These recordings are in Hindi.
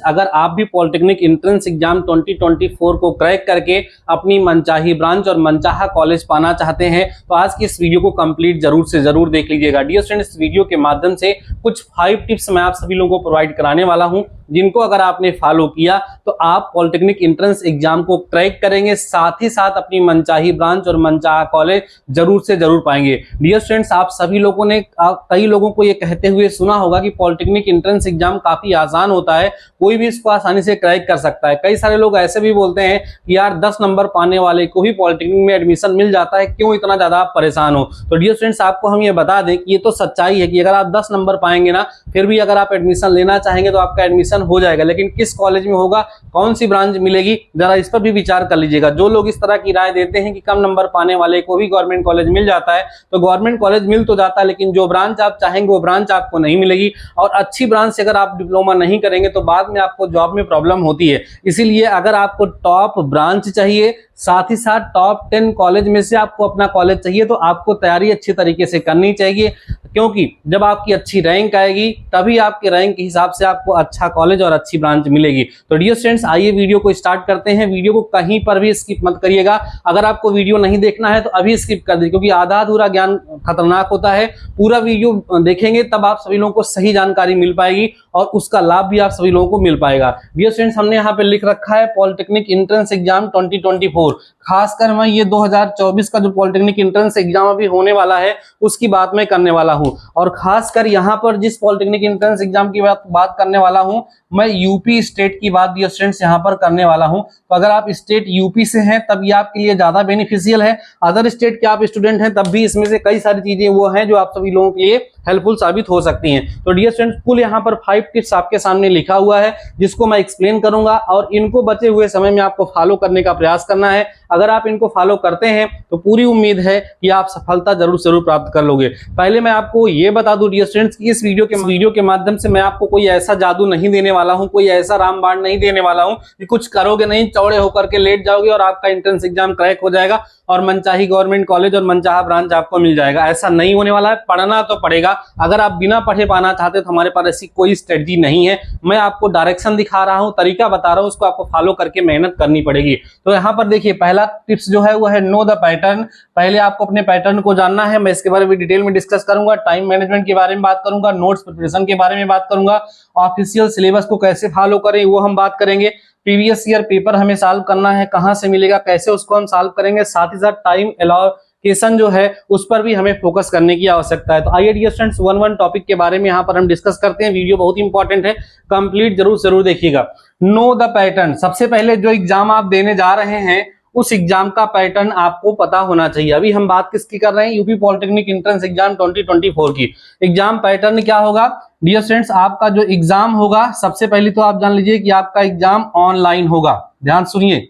अगर आप भी पॉलिटेक्निक एंट्रेंस एग्जाम 2024 को क्रैक करके अपनी मनचाही ब्रांच और मनचाहा कॉलेज पाना चाहते हैं तो आज की इस वीडियो को कंप्लीट जरूर से जरूर देख लीजिएगा। डियर स्टूडेंट्स, इस वीडियो के माध्यम से कुछ 5 टिप्स मैं आप सभी लोगों को प्रोवाइड कराने वाला हूं, जिनको अगर आपने फॉलो किया तो आप पॉलिटेक्निक एंट्रेंस एग्जाम को क्रैक करेंगे, साथ ही साथ अपनी मनचाही ब्रांच और मनचाहा कॉलेज जरूर से जरूर पाएंगे। डियर स्टूडेंट्स, आप सभी लोगों ने कई लोगों को ये कहते हुए सुना होगा कि पॉलिटेक्निक एंट्रेंस एग्जाम काफी आसान होता है, कोई भी इसको आसानी से क्रैक कर सकता है। कई सारे लोग ऐसे भी बोलते हैं कि यार 10 नंबर पाने वाले को ही पॉलिटेक्निक में एडमिशन मिल जाता है, क्यों इतना ज्यादा आप परेशान हो। तो डियर स्टूडेंट्स, आपको हम ये बता दें कि ये तो सच्चाई है कि अगर आप 10 नंबर पाएंगे ना, फिर भी अगर आप एडमिशन लेना चाहेंगे तो आपका एडमिशन हो जाएगा, लेकिन किस कॉलेज में होगा, कौन सी ब्रांच मिलेगी, जरा इस पर भी विचार कर लीजिएगा। जो लोग इस तरह की राय देते हैं कि कम नंबर पाने वाले को भी गवर्नमेंट कॉलेज मिल जाता है, तो गवर्नमेंट कॉलेज मिल तो जाता है, लेकिन जो ब्रांच आप चाहेंगे वो ब्रांच आपको नहीं मिलेगी। और अच्छी ब्रांच से अगर आप डिप्लोमा नहीं करेंगे तो बाद में आपको जॉब में प्रॉब्लम होती है। इसीलिए अगर आपको टॉप ब्रांच चाहिए, साथ ही साथ टॉप 10 कॉलेज में से आपको अपना कॉलेज चाहिए, तो आपको तैयारी अच्छी तरीके से करनी चाहिए, क्योंकि जब आपकी अच्छी रैंक आएगी तभी आपके रैंक के हिसाब से आपको अच्छा कॉलेज और अच्छी ब्रांच मिलेगी। तो डियर स्टूडेंट्स, आइए वीडियो को स्टार्ट करते हैं। वीडियो को कहीं पर भी स्किप मत करिएगा। अगर आपको वीडियो नहीं देखना है तो अभी स्किप कर दीजिए, क्योंकि आधा अधूरा ज्ञान खतरनाक होता है। पूरा वीडियो देखेंगे तब आप सभी लोगों को सही जानकारी मिल पाएगी और उसका लाभ भी आप सभी लोगों को मिल पाएगा। डियर स्टूडेंट्स, हमने यहाँ पे लिख रखा है पॉलिटेक्निक एंट्रेंस एग्जाम 2024। खासकर मैं ये 2024 का जो पॉलिटेक्निक एंट्रेंस एग्जाम अभी होने वाला है उसकी बात मैं करने वाला हूं। और खासकर यहाँ पर जिस पॉलिटेक्निक एंट्रेंस एग्जाम की बात करने वाला हूं, मैं यूपी स्टेट की बात डियर स्टूडेंट्स यहाँ पर करने वाला हूं। तो अगर आप स्टेट यूपी से हैं तब ये आपके लिए ज्यादा बेनिफिशियल है। अदर स्टेट के आप स्टूडेंट हैं तब भी इसमें से कई सारी चीजें वो हैं जो आप सभी लोगों के लिए हेल्पफुल साबित हो सकती हैं। तो डियर स्टूडेंट्स, कुल यहाँ पर 5 टिप्स आपके सामने लिखा हुआ है, जिसको मैं एक्सप्लेन करूंगा और इनको बचे हुए समय में आपको फॉलो करने का प्रयास करना है। अगर आप इनको फॉलो करते हैं तो पूरी उम्मीद है कि आप सफलता जरूर जरूर प्राप्त कर लोगे। पहले मैं आपको ये बता दूं डियर स्टूडेंट्स कि इस वीडियो के माध्यम से मैं आपको कोई ऐसा जादू नहीं देने वाला हूं, कोई ऐसा रामबाण नहीं देने वाला हूं कि कुछ करोगे नहीं, चौड़े होकर के लेट जाओगे और आपका एंट्रेंस एग्जाम क्रैक हो जाएगा और मनचाही गवर्नमेंट कॉलेज और मनचाहा ब्रांच आपको मिल जाएगा। ऐसा नहीं होने वाला है। पढ़ना तो पड़ेगा। अगर आप बिना पढ़े पाना चाहते तो हमारे पास ऐसी कोई स्ट्रेटजी नहीं है। मैं आपको डायरेक्शन दिखा रहा हूं, तरीका बता रहा हूं, उसको आपको फॉलो करके मेहनत करनी पड़ेगी। तो यहाँ पर देखिए, पहला टिप्स जो है वो है नो द पैटर्न। पहले आपको अपने पैटर्न को जानना है। मैं इसके बारे में डिटेल में डिस्कस करूंगा, टाइम मैनेजमेंट के बारे में बात करूंगा, नोट्स प्रिपरेशन के बारे में बात करूंगा, ऑफिशियल सिलेबस को कैसे फॉलो करें वो हम बात करेंगे, प्रीवियस ईयर पेपर हमें सॉल्व करना है, कहां से मिलेगा, कैसे उसको हम सॉल्व करेंगे, साथ ही साथ टाइम एलोकेशन जो है उस पर भी हमें फोकस करने की आवश्यकता है। तो आइए डियर स्टूडेंट्स, वन टॉपिक के बारे में यहाँ पर हम डिस्कस करते हैं। वीडियो बहुत इंपॉर्टेंट है, कंप्लीट जरूर जरूर देखिएगा। Know the pattern. सबसे पहले जो एग्जाम आप देने जा रहे हैं उस एग्जाम का पैटर्न आपको पता होना चाहिए। अभी हम बात किसकी कर रहे हैं? यूपी पॉलिटेक्निक एंट्रेंस एग्जाम 2024 की। एग्जाम पैटर्न क्या होगा डियर स्टूडेंट्स? आपका जो एग्जाम होगा, सबसे पहले तो आप जान लीजिए कि आपका एग्जाम ऑनलाइन होगा। ध्यान सुनिए,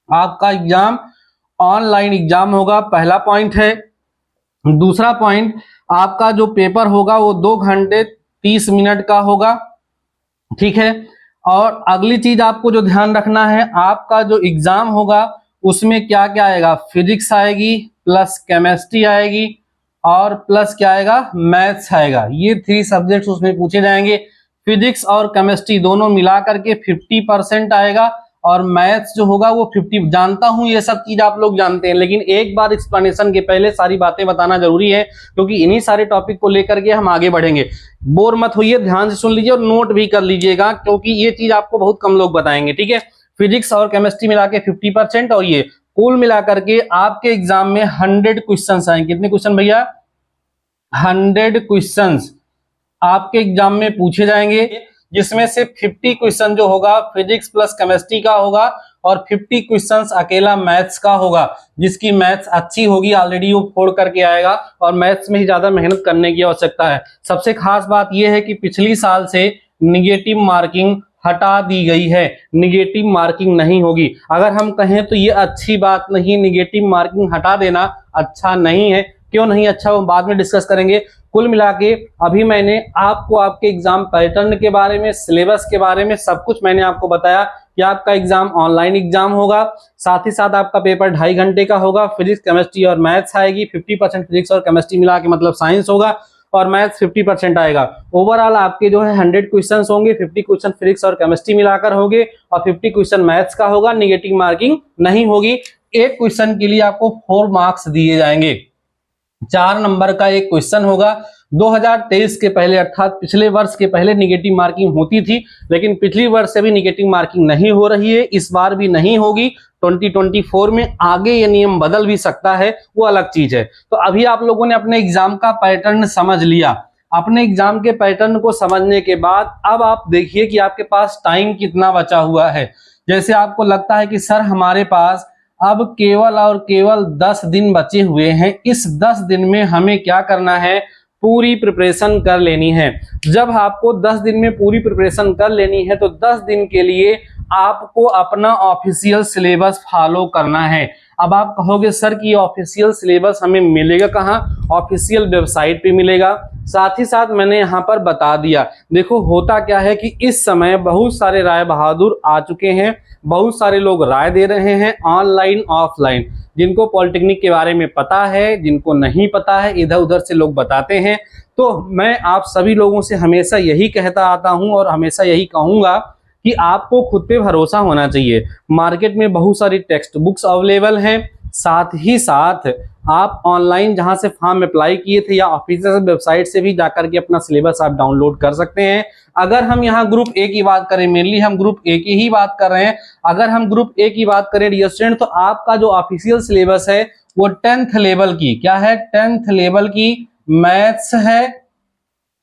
आपका एग्जाम ऑनलाइन एग्जाम होगा, पहला पॉइंट है। दूसरा पॉइंट, आपका जो पेपर होगा वो 2 घंटे 30 मिनट का होगा, ठीक है। और अगली चीज आपको जो ध्यान रखना है, आपका जो एग्जाम होगा उसमें क्या क्या आएगा? फिजिक्स आएगी, प्लस केमिस्ट्री आएगी और प्लस क्या आएगा? मैथ्स आएगा। ये 3 सब्जेक्ट्स उसमें पूछे जाएंगे। फिजिक्स और केमिस्ट्री दोनों मिला करके 50% आएगा और मैथ्स जो होगा वो 50। जानता हूं ये सब चीज आप लोग जानते हैं, लेकिन एक बार एक्सप्लेनेशन के पहले सारी बातें बताना जरूरी है, क्योंकि इन्हीं सारे टॉपिक को लेकर के हम आगे बढ़ेंगे। बोर मत होइए, ध्यान से सुन लीजिए और नोट भी कर लीजिएगा, क्योंकि ये चीज आपको बहुत कम लोग बताएंगे, ठीक है। फिजिक्स और केमिस्ट्री मिला के 50% और ये कुल मिला करके आपके एग्जाम में 100 क्वेश्चन आएंगे। कितने क्वेश्चन भैया? 100 क्वेश्चंस आपके एग्जाम में पूछे जाएंगे, जिसमें से 50 क्वेश्चन जो होगा फिजिक्स प्लस केमिस्ट्री का होगा और 50 क्वेश्चंस अकेला मैथ्स का होगा। जिसकी मैथ्स अच्छी होगी ऑलरेडी वो फोड़ करके आएगा और मैथ्स में ही ज्यादा मेहनत करने की आवश्यकता है। सबसे खास बात यह है कि पिछली साल से निगेटिव मार्किंग हटा दी गई है, निगेटिव मार्किंग नहीं होगी। अगर हम कहें तो ये अच्छी बात नहीं, निगेटिव मार्किंग हटा देना अच्छा नहीं है। क्यों नहीं अच्छा, वो बाद में डिस्कस करेंगे। कुल मिला के अभी मैंने आपको आपके एग्जाम पैटर्न के बारे में, सिलेबस के बारे में सब कुछ मैंने आपको बताया कि आपका एग्जाम ऑनलाइन एग्जाम होगा, साथ ही साथ आपका पेपर 2.5 घंटे का होगा। फिजिक्स केमिस्ट्री और मैथ्स आएगी, 50% फिजिक्स और केमिस्ट्री मिला के मतलब साइंस होगा। और मैथ्स 50% आएगा। ओवरऑल आपके जो है 100 क्वेश्चन होंगे, 50 क्वेश्चन फिजिक्स और केमिस्ट्री मिलाकर होंगे और 50 क्वेश्चन मैथ्स का होगा। निगेटिव मार्किंग नहीं होगी। एक क्वेश्चन के लिए आपको 4 मार्क्स दिए जाएंगे। 4 नंबर का एक क्वेश्चन होगा। 2023 के पहले अर्थात पिछले वर्ष के पहले निगेटिव मार्किंग होती थी, लेकिन पिछली वर्ष से भी निगेटिव मार्किंग नहीं हो रही है, इस बार भी नहीं होगी। 2024 में आगे ये नियम बदल भी सकता है, वो अलग चीज है। तो अभी आप लोगों ने अपने एग्जाम का पैटर्न समझ लिया। अपने एग्जाम के पैटर्न को समझने के बाद अब आप देखिए कि आपके पास टाइम कितना बचा हुआ है। जैसे आपको लगता है कि सर हमारे पास अब केवल और केवल 10 दिन बचे हुए हैं, इस 10 दिन में हमें क्या करना है, पूरी प्रिपरेशन कर लेनी है। जब आपको 10 दिन में पूरी प्रिपरेशन कर लेनी है तो 10 दिन के लिए आपको अपना ऑफिशियल सिलेबस फॉलो करना है। अब आप कहोगे सर कि ऑफिशियल सिलेबस हमें मिलेगा कहाँ? ऑफिशियल वेबसाइट पे मिलेगा। साथ ही साथ मैंने यहाँ पर बता दिया, देखो होता क्या है कि इस समय बहुत सारे राय बहादुर आ चुके हैं, बहुत सारे लोग राय दे रहे हैं ऑनलाइन ऑफलाइन। जिनको पॉलिटेक्निक के बारे में पता है, जिनको नहीं पता है, इधर उधर से लोग बताते हैं। तो मैं आप सभी लोगों से हमेशा यही कहता आता हूं और हमेशा यही कहूंगा कि आपको खुद पे भरोसा होना चाहिए। मार्केट में बहुत सारी टेक्स्ट बुक्स अवेलेबल हैं, साथ ही साथ आप ऑनलाइन जहां से फॉर्म अप्लाई किए थे या ऑफिशियल वेबसाइट से भी जाकर के अपना सिलेबस आप डाउनलोड कर सकते हैं। अगर हम यहाँ ग्रुप ए की बात करें, मेनली हम ग्रुप ए की ही बात कर रहे हैं, अगर हम ग्रुप ए की बात करें डियर स्टूडेंट, तो आपका जो ऑफिशियल सिलेबस है वो 10th लेवल की क्या है, 10th लेवल की मैथ्स है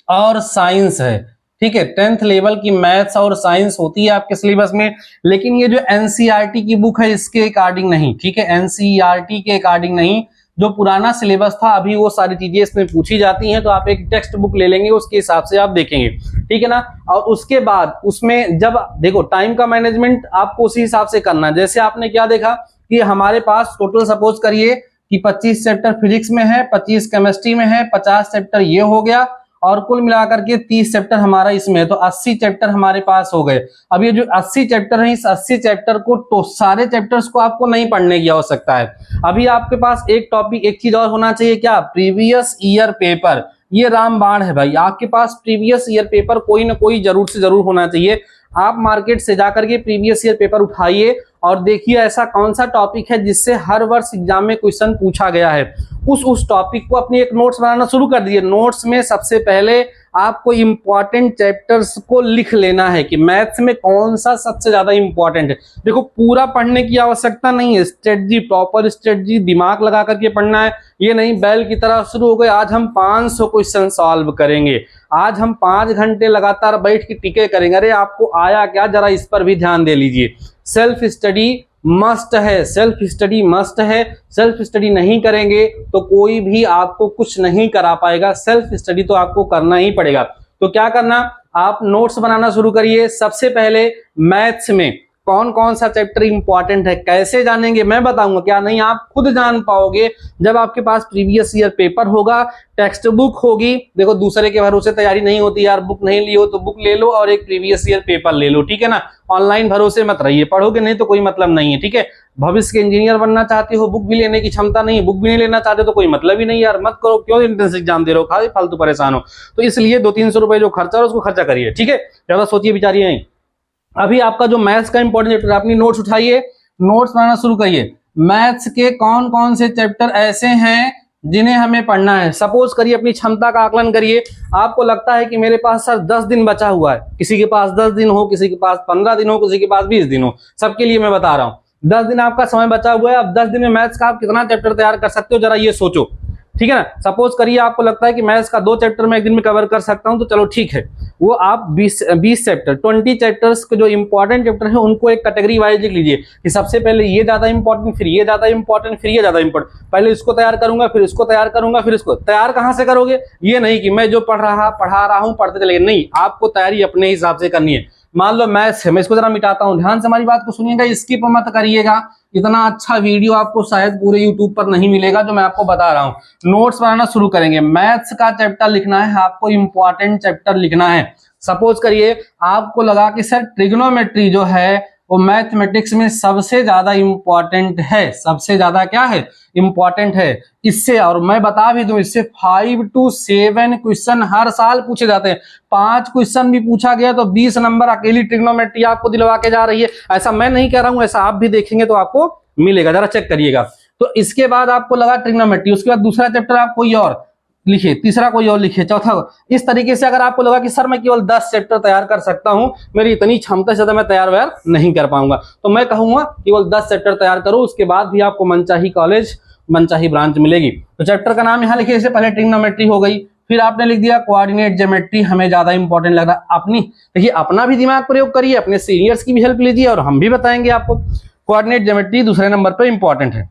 और साइंस है। ठीक है, 10th लेवल की मैथ्स और साइंस होती है आपके सिलेबस में। लेकिन ये जो एनसीईआरटी की बुक है इसके अकॉर्डिंग नहीं, ठीक है, एनसीईआरटी के अकॉर्डिंग नहीं। जो पुराना सिलेबस था अभी वो सारी चीजें इसमें पूछी जाती हैं, तो आप एक टेक्स्ट बुक ले लेंगे, उसके हिसाब से आप देखेंगे, ठीक है ना। और उसके बाद उसमें जब देखो टाइम का मैनेजमेंट आपको उसी हिसाब से करना है। जैसे आपने क्या देखा कि हमारे पास टोटल सपोज करिए कि 25 चैप्टर फिजिक्स में है, 25 केमिस्ट्री में है, 50 चैप्टर ये हो गया और कुल मिलाकर के 30 चैप्टर हमारा इसमें है, तो 80 चैप्टर हमारे पास हो गए। अब ये जो 80 चैप्टर हैं, इस 80 चैप्टर को तो सारे चैप्टर्स को आपको नहीं पढ़ने की आवश्यकता है। अभी आपके पास एक टॉपिक, एक चीज और होना चाहिए, क्या? Previous year paper. ये रामबाण है भाई, आपके पास प्रीवियस ईयर पेपर कोई ना कोई जरूर से जरूर होना चाहिए। आप मार्केट से जाकर के प्रीवियस ईयर पेपर उठाइए और देखिए ऐसा कौन सा टॉपिक है जिससे हर वर्ष एग्जाम में क्वेश्चन पूछा गया है। उस टॉपिक को अपनी एक नोट्स बनाना शुरू कर दिए। नोट्स में सबसे पहले आपको इंपॉर्टेंट चैप्टर्स को लिख लेना है कि मैथ्स में कौन सा सबसे ज्यादा इंपॉर्टेंट है। देखो पूरा पढ़ने की आवश्यकता नहीं है, स्ट्रेटजी, प्रॉपर स्ट्रेटजी दिमाग लगा करके पढ़ना है। ये नहीं बैल की तरह शुरू हो गए आज हम 500 क्वेश्चन सॉल्व करेंगे, आज हम 5 घंटे लगातार बैठ के टिके करेंगे। अरे आपको आया क्या, जरा इस पर भी ध्यान दे लीजिए। सेल्फ स्टडी मस्ट है, सेल्फ स्टडी मस्ट है। सेल्फ स्टडी नहीं करेंगे तो कोई भी आपको कुछ नहीं करा पाएगा। सेल्फ स्टडी तो आपको करना ही पड़ेगा। तो क्या करना, आप नोट्स बनाना शुरू करिए। सबसे पहले मैथ्स में कौन कौन सा चैप्टर इंपॉर्टेंट है, कैसे जानेंगे मैं बताऊंगा, क्या नहीं आप खुद जान पाओगे जब आपके पास प्रीवियस ईयर पेपर होगा, टेक्स्ट बुक होगी। देखो दूसरे के भरोसे तैयारी नहीं होती यार, बुक नहीं ली हो तो बुक ले लो और एक प्रीवियस ईयर पेपर ले लो, ठीक है ना। ऑनलाइन भरोसे मत रहिए, पढ़ोगे नहीं तो कोई मतलब नहीं है, ठीक है। भविष्य के इंजीनियर बनना चाहते हो, बुक भी लेने की क्षमता नहीं है, बुक भी नहीं लेना चाहते तो कोई मतलब ही नहीं यार, मत करो, क्यों एंट्रेंस एग्जाम दे रहे हो, खाली फालतू परेशान हो। तो इसलिए 200-300 रुपए जो खर्चा है उसको खर्चा करिए, ठीक है, ज्यादा सोचिए विचारिए नहीं। अभी आपका जो मैथ्स का इंपॉर्टेंट चैप्टर, अपनी नोट्स उठाइए, नोट्स बनाना शुरू करिए। मैथ्स के कौन कौन से चैप्टर ऐसे हैं जिन्हें हमें पढ़ना है। सपोज करिए अपनी क्षमता का आकलन करिए। आपको लगता है कि मेरे पास सर 10 दिन बचा हुआ है, किसी के पास 10 दिन हो, किसी के पास 15 दिन हो, किसी के पास 20 दिन हो, सबके लिए मैं बता रहा हूँ 10 दिन आपका समय बचा हुआ है। अब 10 दिन में मैथ्स का आप कितना चैप्टर तैयार कर सकते हो, जरा ये सोचो, ठीक है ना। सपोज करिए आपको लगता है कि मैथ्स का 2 चैप्टर मैं एक दिन में कवर कर सकता हूं, तो चलो ठीक है, वो आप 20 चैप्टर 20 चैप्टर्स के जो इंपॉर्टेंट चैप्टर है उनको एक कैटेगरी वाइज लिख लीजिए कि सबसे पहले ये ज्यादा इंपॉर्टेंट, फिर ये ज्यादा इंपॉर्टेंट, फिर ये ज्यादा इंपॉर्टेंट। पहले इसको तैयार करूंगा, फिर इसको तैयार करूंगा, फिर इसको तैयार कहां से करोगे, ये नहीं कि मैं जो पढ़ा रहा हूं पढ़ते चले, नहीं, आपको तैयारी अपने हिसाब से करनी है। मान लो मैथ्स है, मैं इसको जरा मिटाता हूं, ध्यान से हमारी बात को सुनिएगा, स्किप मत करिएगा। इतना अच्छा वीडियो आपको शायद पूरे यूट्यूब पर नहीं मिलेगा जो मैं आपको बता रहा हूं। नोट्स बनाना शुरू करेंगे, मैथ्स का चैप्टर लिखना है, आपको इंपॉर्टेंट चैप्टर लिखना है। सपोज करिए आपको लगा कि सर ट्रिग्नोमेट्री जो है वो मैथमेटिक्स में सबसे ज्यादा इंपॉर्टेंट है, सबसे ज्यादा क्या है, इंपॉर्टेंट है। इससे, और मैं बता भी दूं, इससे 5 to 7 क्वेश्चन हर साल पूछे जाते हैं। 5 क्वेश्चन भी पूछा गया तो 20 नंबर अकेली ट्रिग्नोमेट्री आपको दिलवा के जा रही है। ऐसा मैं नहीं कह रहा हूं, ऐसा आप भी देखेंगे तो आपको मिलेगा, जरा चेक करिएगा। तो इसके बाद आपको लगा ट्रिग्नोमेट्री, उसके बाद दूसरा चैप्टर आप कोई और लिखिए, तीसरा कोई और लिखिए, चौथा। इस तरीके से अगर आपको लगा कि सर मैं केवल 10 चैप्टर तैयार कर सकता हूं, मेरी इतनी क्षमता से ज्यादा मैं तैयार व्यार नहीं कर पाऊंगा, तो मैं कहूंगा केवल 10 चैप्टर तैयार करो, उसके बाद भी आपको मनचाही कॉलेज, मनचाही ब्रांच मिलेगी। तो चैप्टर का नाम यहाँ लिखिए, इससे पहले ट्रिग्नोमेट्री हो गई, फिर आपने लिख दिया कोऑर्डिनेट ज्योमेट्री, हमें ज्यादा इंपॉर्टेंट लग रहा। अपनी देखिए, अपना भी दिमाग प्रयोग करिए, अपने सीनियर्स की भी हेल्प लीजिए, और हम भी बताएंगे आपको। कोऑर्डिनेट ज्योमेट्री दूसरे नंबर पर इंपॉर्टेंट है।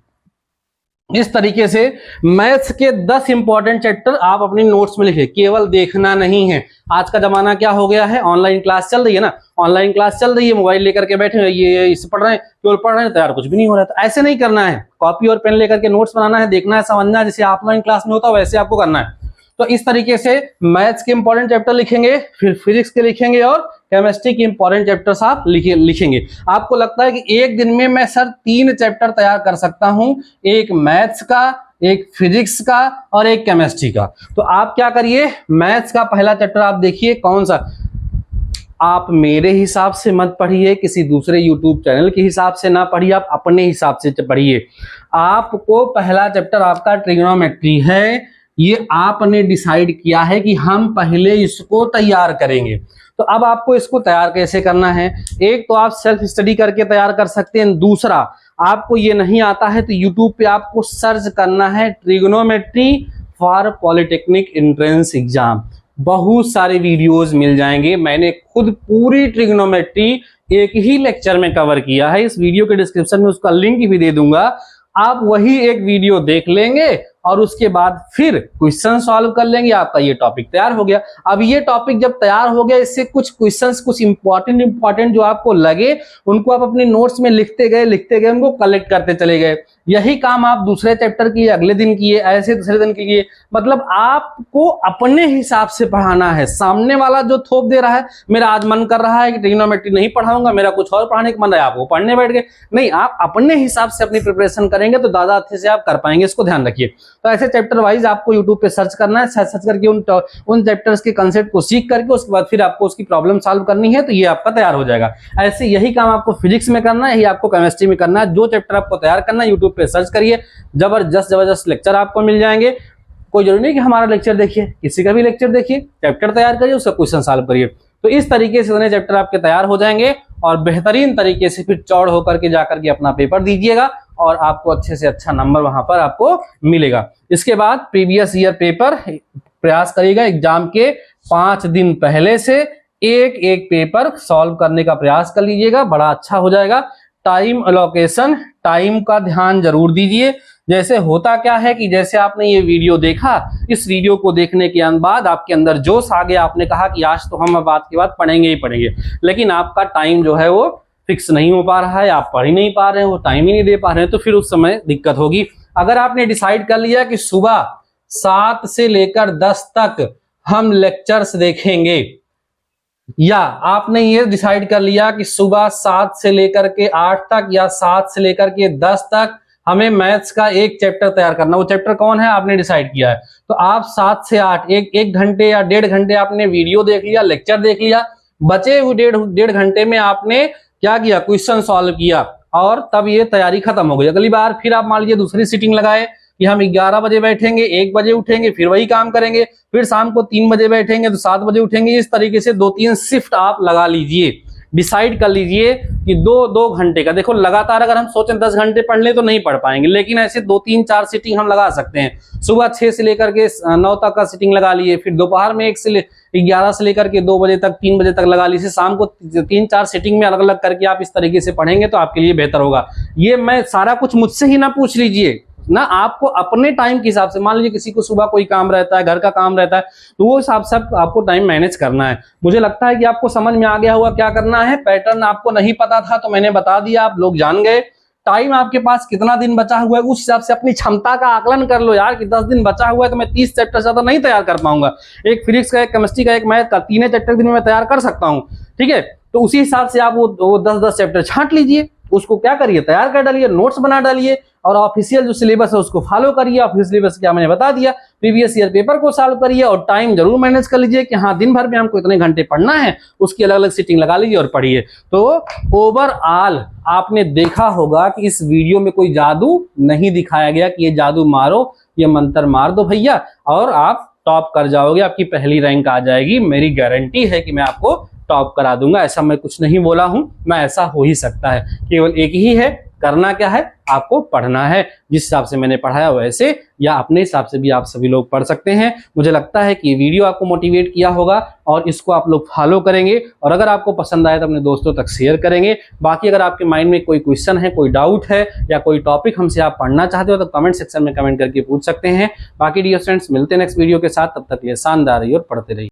इस तरीके से मैथ्स के 10 इंपॉर्टेंट चैप्टर आप अपनी नोट्स में लिखिए, केवल देखना नहीं है। आज का जमाना क्या हो गया है, ऑनलाइन क्लास चल रही है ना, ऑनलाइन क्लास चल रही है, मोबाइल लेकर के बैठे हैं, ये इसे पढ़ रहे हैं, केवल पढ़ रहे हैं, तैयार कुछ भी नहीं हो रहा है। तो ऐसे नहीं करना है, कॉपी और पेन लेकर के नोट्स बनाना है, देखना है, समझना है, जैसे ऑफलाइन क्लास में होता है वैसे आपको करना है। तो इस तरीके से मैथ्स के इंपॉर्टेंट चैप्टर लिखेंगे, फिर फिजिक्स के लिखेंगे, और केमिस्ट्री के इंपॉर्टेंट चैप्टर्स आप लिखेंगे। आपको लगता है कि एक दिन में मैं सर 3 चैप्टर तैयार कर सकता हूं, एक मैथ्स का, एक फिजिक्स का और एक केमिस्ट्री का। तो आप क्या करिए, मैथ्स का पहला चैप्टर आप देखिए कौन सा। आप मेरे हिसाब से मत पढ़िए, किसी दूसरे यूट्यूब चैनल के हिसाब से ना पढ़िए, आप अपने हिसाब से पढ़िए। आपको पहला चैप्टर आपका ट्रिग्नोमेट्री है, ये आपने डिसाइड किया है कि हम पहले इसको तैयार करेंगे। तो अब आपको इसको तैयार कैसे करना है, एक तो आप सेल्फ स्टडी करके तैयार कर सकते हैं, दूसरा आपको ये नहीं आता है तो यूट्यूब पे आपको सर्च करना है trigonometry for polytechnic entrance exam. बहुत सारे वीडियोस मिल जाएंगे, मैंने खुद पूरी ट्रिग्नोमेट्री एक ही लेक्चर में कवर किया है, इस वीडियो के डिस्क्रिप्शन में उसका लिंक भी दे दूंगा। आप वही एक वीडियो देख लेंगे और उसके बाद फिर क्वेश्चन सॉल्व कर लेंगे, आपका ये टॉपिक तैयार हो गया। अब ये टॉपिक जब तैयार हो गया, इससे कुछ क्वेश्चंस, कुछ इंपॉर्टेंट जो आपको लगे उनको आप अपने नोट्स में लिखते गए, उनको कलेक्ट करते चले गए। यही काम आप दूसरे चैप्टर किए, अगले दिन किए, ऐसे दूसरे दिन किए। मतलब आपको अपने हिसाब से पढ़ाना है। सामने वाला जो थोप दे रहा है, मेरा आज मन कर रहा है कि ट्रिग्नोमेट्री नहीं पढ़ाऊंगा, मेरा कुछ और पढ़ाने का मन है, आप वो पढ़ने बैठ गए, नहीं, आप अपने हिसाब से अपनी प्रिपरेशन करेंगे तो ज्यादा अच्छे से आप कर पाएंगे, इसको ध्यान रखिए। तो ऐसे चैप्टर वाइज आपको यूट्यूब पे सर्च करना है, सर्च करके उन चैप्टर्स के कंसेप्ट को सीख करके उसके बाद फिर आपको उसकी प्रॉब्लम सॉल्व करनी है, तो ये आपका तैयार हो जाएगा। ऐसे यही काम आपको फिजिक्स में करना है, यही आपको केमिस्ट्री में करना है। जो चैप्टर आपको तैयार करना है यूट्यूब पे सर्च करिए, जबरदस्त लेक्चर आपको मिल जाएंगे। कोई जरूरी नहीं कि हमारा लेक्चर देखिए, किसी का भी लेक्चर देखिए, चैप्टर तैयार करिए, उसका क्वेश्चन सॉल्व करिए। तो इस तरीके से उन्हें चैप्टर आपके तैयार हो जाएंगे और बेहतरीन तरीके से फिर चौड़ होकर के जाकर के अपना पेपर दीजिएगा और आपको अच्छे से अच्छा नंबर वहां पर आपको मिलेगा। इसके बाद प्रीवियस ईयर पेपर प्रयास करिएगा, एग्जाम के 5 दिन पहले से एक पेपर सॉल्व करने का प्रयास कर लीजिएगा, बड़ा अच्छा हो जाएगा। टाइम अलोकेशन, टाइम का ध्यान जरूर दीजिए। जैसे होता क्या है कि जैसे आपने ये वीडियो देखा, इस वीडियो को देखने के बाद आपके अंदर जोश आ गया, आपने कहा कि आज तो हम बात के बाद पढ़ेंगे ही पढ़ेंगे, लेकिन आपका टाइम जो है वो फिक्स नहीं हो पा रहा है, आप पढ़ ही नहीं पा रहे हैं, वो टाइम ही नहीं दे पा रहे हैं, तो फिर उस समय दिक्कत होगी। अगर आपने डिसाइड कर लिया कि सुबह 7 से लेकर 10 तक हम लेक्चर्स देखेंगे, या आपने ये डिसाइड कर लिया कि सुबह 7 से लेकर के 8 तक या 7 से लेकर के 10 तक हमें मैथ्स का एक चैप्टर तैयार करना, वो चैप्टर कौन है आपने डिसाइड किया है, तो आप 7 से 8 एक घंटे या 1.5 घंटे आपने वीडियो देख लिया, लेक्चर देख लिया, बचे हुए 1.5 घंटे में आपने क्या किया, क्वेश्चन सॉल्व किया, और तब ये तैयारी खत्म हो गई। अगली बार फिर आप मान लीजिए दूसरी सीटिंग लगाए कि हम 11 बजे बैठेंगे, 1 बजे उठेंगे, फिर वही काम करेंगे, फिर शाम को 3 बजे बैठेंगे तो 7 बजे उठेंगे। इस तरीके से 2-3 शिफ्ट आप लगा लीजिए, डिसाइड कर लीजिए कि 2-2 घंटे का। देखो लगातार अगर हम सोचें 10 घंटे पढ़ ले तो नहीं पढ़ पाएंगे, लेकिन ऐसे 2-3-4 सीटिंग हम लगा सकते हैं। सुबह 6 से लेकर के 9 तक का सीटिंग लगा लिए, फिर दोपहर में 11 से लेकर के 2 बजे तक, 3 बजे तक लगा लीजिए, शाम को 3-4 सीटिंग में अलग अलग करके आप इस तरीके से पढ़ेंगे तो आपके लिए बेहतर होगा। ये मैं सारा कुछ मुझसे ही ना पूछ लीजिए ना, आपको अपने टाइम के हिसाब से, मान लीजिए किसी को सुबह कोई काम रहता है, घर का काम रहता है, तो वो हिसाब से आपको टाइम मैनेज करना है। मुझे लगता है कि आपको समझ में आ गया होगा क्या करना है। पैटर्न आपको नहीं पता था तो मैंने बता दिया, आप लोग जान गए। टाइम आपके पास कितना दिन बचा हुआ है उस हिसाब से अपनी क्षमता का आकलन कर लो यार, कि 10 दिन बचा हुआ है तो मैं 30 चैप्टर ज्यादा नहीं तैयार कर पाऊंगा। एक फिजिक्स का, एक केमिस्ट्री का, एक मैथ का, 3 चैप्टर दिन में मैं तैयार कर सकता हूँ, ठीक है। तो उसी हिसाब से आप वो 10-10 चैप्टर छांट लीजिए, उसको क्या करिए, तैयार कर डालिए, नोट्स बना डालिए और ऑफिशियल जो सिलेबस है उसको फॉलो करिए। ऑफिशियल सिलेबस क्या मैंने बता दिया, प्रीवियस ईयर पेपर को सॉल्व करिए और टाइम जरूर मैनेज कर लीजिए कि हाँ दिन भर में हमको इतने घंटे पढ़ना है, उसकी अलग अलग सीटिंग लगा लीजिए और पढ़िए। तो ओवरऑल आपने देखा होगा कि इस वीडियो में कोई जादू नहीं दिखाया गया कि ये जादू मारो, ये मंत्र मार दो भैया और आप टॉप कर जाओगे, आपकी पहली रैंक आ जाएगी। मेरी गारंटी है कि मैं आपको टॉप करा दूंगा, ऐसा मैं कुछ नहीं बोला हूं, मैं ऐसा हो ही सकता है। केवल एक ही है, करना क्या है, आपको पढ़ना है। जिस हिसाब से मैंने पढ़ाया वैसे या अपने हिसाब से भी आप सभी लोग पढ़ सकते हैं। मुझे लगता है कि ये वीडियो आपको मोटिवेट किया होगा और इसको आप लोग फॉलो करेंगे और अगर आपको पसंद आए तो अपने दोस्तों तक शेयर करेंगे। बाकी अगर आपके माइंड में कोई क्वेश्चन है, कोई डाउट है या कोई टॉपिक हमसे आप पढ़ना चाहते हो तो कमेंट सेक्शन में कमेंट करके पूछ सकते हैं। बाकी डियर फ्रेंड्स, मिलते हैं नेक्स्ट वीडियो के साथ, तब तक ये शानदार रहिए और पढ़ते रहिए।